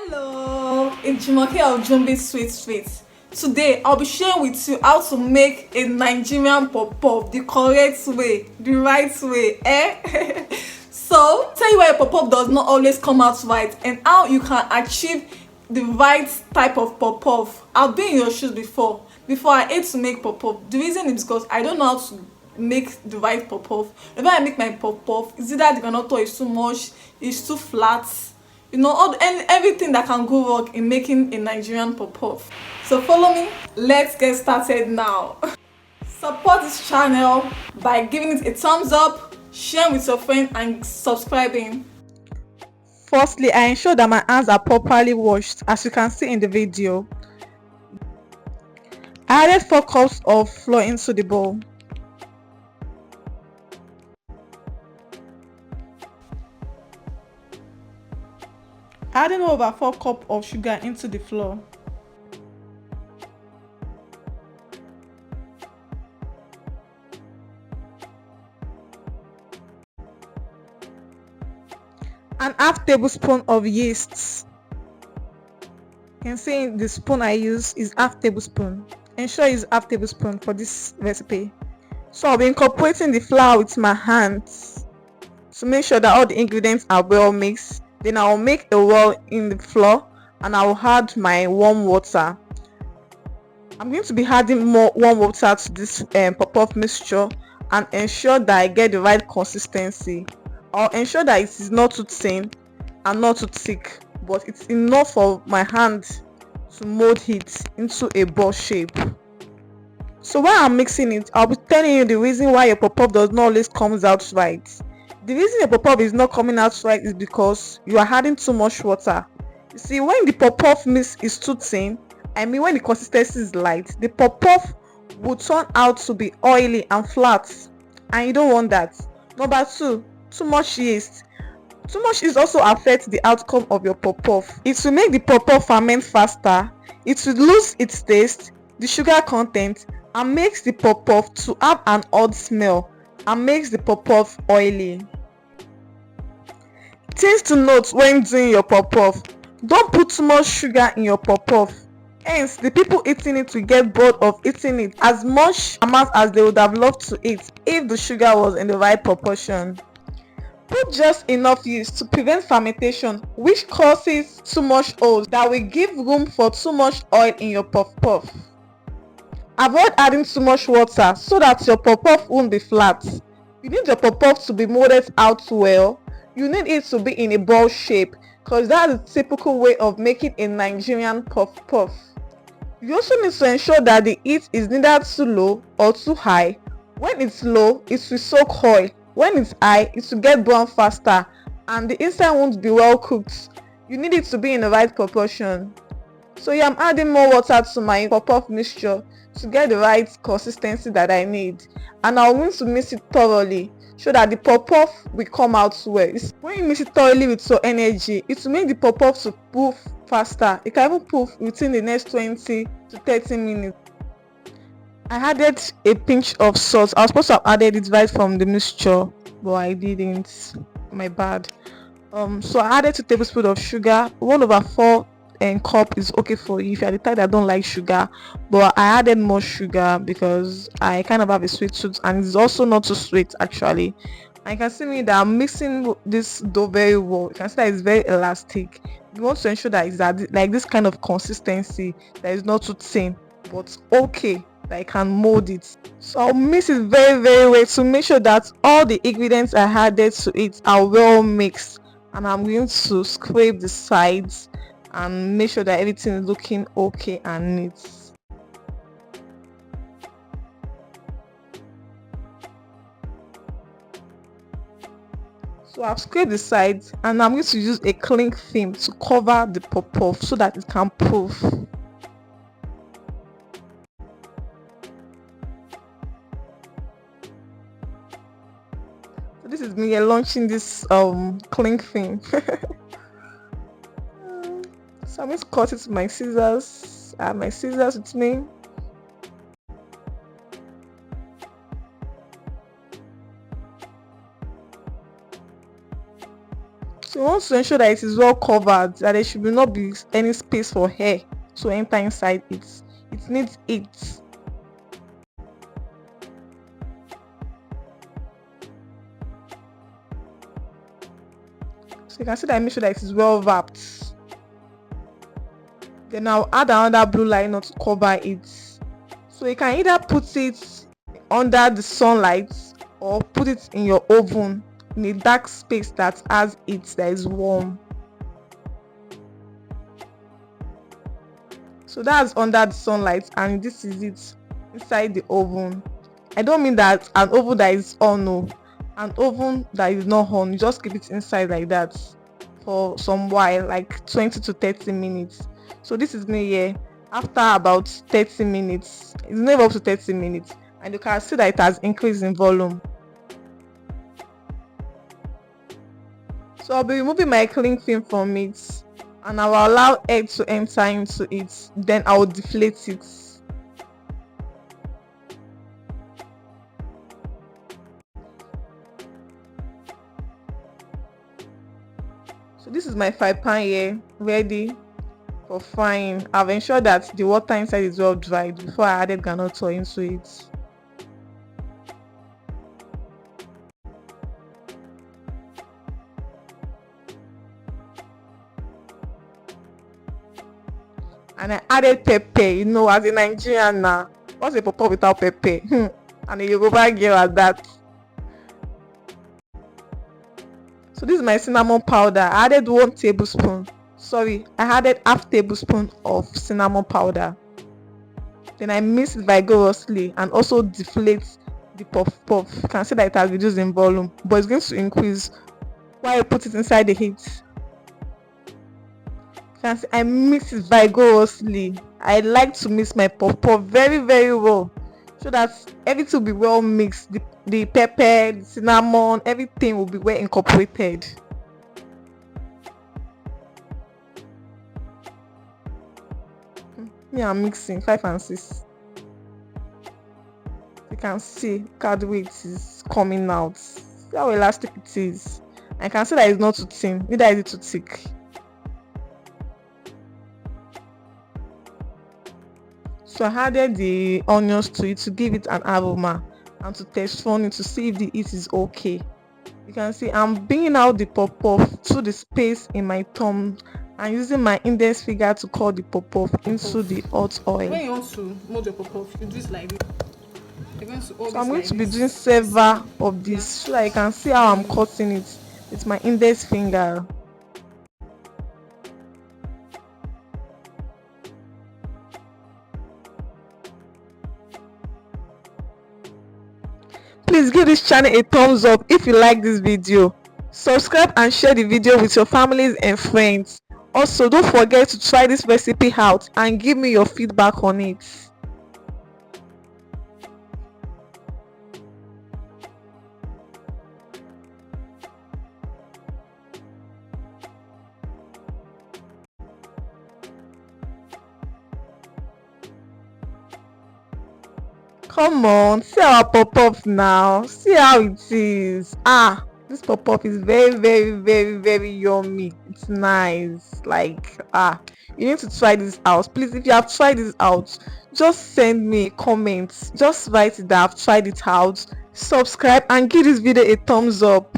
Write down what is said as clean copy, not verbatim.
Hello, it's Jumoke of Jumbi Sweet Sweet. Today I'll be sharing with you how to make a Nigerian pop-up the correct way, the right way. So tell you why a pop-up does not always come out right and how you can achieve the right type of pop-up. I've been in your shoes before I hate to make pop-up. The reason is because I don't know how to make the right pop-up. Whenever I make my pop-up, it's either the granola is too much, it's too flat, and everything that can go wrong in making a Nigerian pop-up. So follow me, let's get started now. Support this channel by giving it a thumbs up, sharing with your friend and subscribing. Firstly, I ensure that my hands are properly washed, as you can see in the video. I added 4 cups of flour into the bowl. Adding over 4 cups of sugar into the flour. An half tablespoon of yeast. You can see the spoon I use is half tablespoon. Ensure it's half tablespoon for this recipe. So I'll be incorporating the flour with my hands to make sure that all the ingredients are well mixed. Then I'll make a well in the flour and I'll add my warm water. I'm going to be adding more warm water to this pop-up mixture and ensure that I get the right consistency. I'll ensure that it is not too thin and not too thick, but it's enough for my hand to mold it into a ball shape. So while I'm mixing it, I'll be telling you the reason why your pop-up does not always comes out right. The reason your pop-up is not coming out right is because you are adding too much water. You see, when the pop-up mix is too thin, when the consistency is light, the pop-up will turn out to be oily and flat, and you don't want that. Number 2, too much yeast. Too much yeast also affects the outcome of your pop-up. It will make the pop-up ferment faster, it will lose its taste, the sugar content, and makes the pop-up to have an odd smell and makes the pop-up oily. Things to note when doing your pop-up: don't put too much sugar in your pop-up, hence the people eating it will get bored of eating it as much amount as they would have loved to eat if the sugar was in the right proportion. Put just enough yeast to prevent fermentation, which causes too much oil that will give room for too much oil in your puff-puff. Avoid adding too much water so that your puff-puff won't be flat. You need your puff-puff to be molded out well. You need it to be in a ball shape, because that's the typical way of making a Nigerian puff-puff. You also need to ensure that the heat is neither too low or too high. When it's low, it will soak oil. When it's high, it will get brown faster and the inside won't be well cooked. You need it to be in the right proportion. So yeah, I'm adding more water to my pop-up mixture to get the right consistency that I need, and I'm going to mix it thoroughly so that the pop-up will come out well. When you mix it thoroughly with your energy, it will make the pop-up to poof faster. It can even poof within the next 20 to 30 minutes. I added a pinch of salt. I was supposed to have added it right from the mixture, but I didn't. My bad. So I added 2 tablespoons of sugar. 1/4 cup is okay for you if you're the type that don't like sugar, but I added more sugar because I kind of have a sweet tooth and it's also not too sweet actually. And you can see me that I'm mixing this dough very well. You can see that it's very elastic. You want to ensure that it's like this kind of consistency that is not too thin but okay, that I can mold it. So I'll mix it very well to make sure that all the ingredients I added to it are well mixed, and I'm going to scrape the sides and make sure that everything is looking okay and neat. So I've scraped the sides and I'm going to use a cling film to cover the pop-off so that it can proof. So this is me launching this cling film. So I'm going to cut it with my scissors. I have my scissors with me. So want to ensure that it is well covered, that there should not be any space for air to enter inside it. It needs heat. So you can see that I make sure that it is well wrapped. Then I'll add another blue liner to cover it. So you can either put it under the sunlight or put it in your oven in a dark space that has heat, that is warm. So that's under the sunlight, and this is it inside the oven. I don't mean that an oven that is on, no, an oven that is not on, you just keep it inside like that for some while, like 20 to 30 minutes. So this is me here after about 30 minutes. It's never up to 30 minutes, and you can see that it has increased in volume. So I'll be removing my cling film from it, and I will allow air to enter into it. Then I will deflate it. So this is my fry pan here, ready for frying. I've ensured that the water inside is well dried before I added groundnut oil into it. And I added pepper. You know, as a Nigerian now, what's a papa without pepper? And a Yoruba girl at that. So this is my cinnamon powder. I added 1 tablespoon. Sorry, I added half tablespoon of cinnamon powder. Then I mix it vigorously and also deflate the puff. You can see that it has reduced in volume, but it's going to increase while I put it inside the heat. I mix it vigorously. I like to mix my puff very well, so that everything will be well mixed. The pepper, the cinnamon, everything will be well incorporated. Me, I'm mixing 5 and 6. You can see, look at the way it is coming out. See how elastic it is. I can see that it's not too thin, neither is it too thick. So I added the onions to it to give it an aroma and to taste funny, to see if the heat is okay. You can see I'm bringing out the puff through the space in my thumb and using my index finger to cut the puff into the hot oil. When you want to mold your puff, you do this like this. So I'm going to be doing several of these so that you can see how I'm cutting it with my index finger. Please give this channel a thumbs up if you like this video. Subscribe and share the video with your families and friends. Also, don't forget to try this recipe out and give me your feedback on it. Come on, see our pop-up now. See how it is. This pop-up is very yummy. It's nice. Like, you need to try this out. Please, if you have tried this out, just send me a comment. Just write it that I've tried it out. Subscribe and give this video a thumbs up.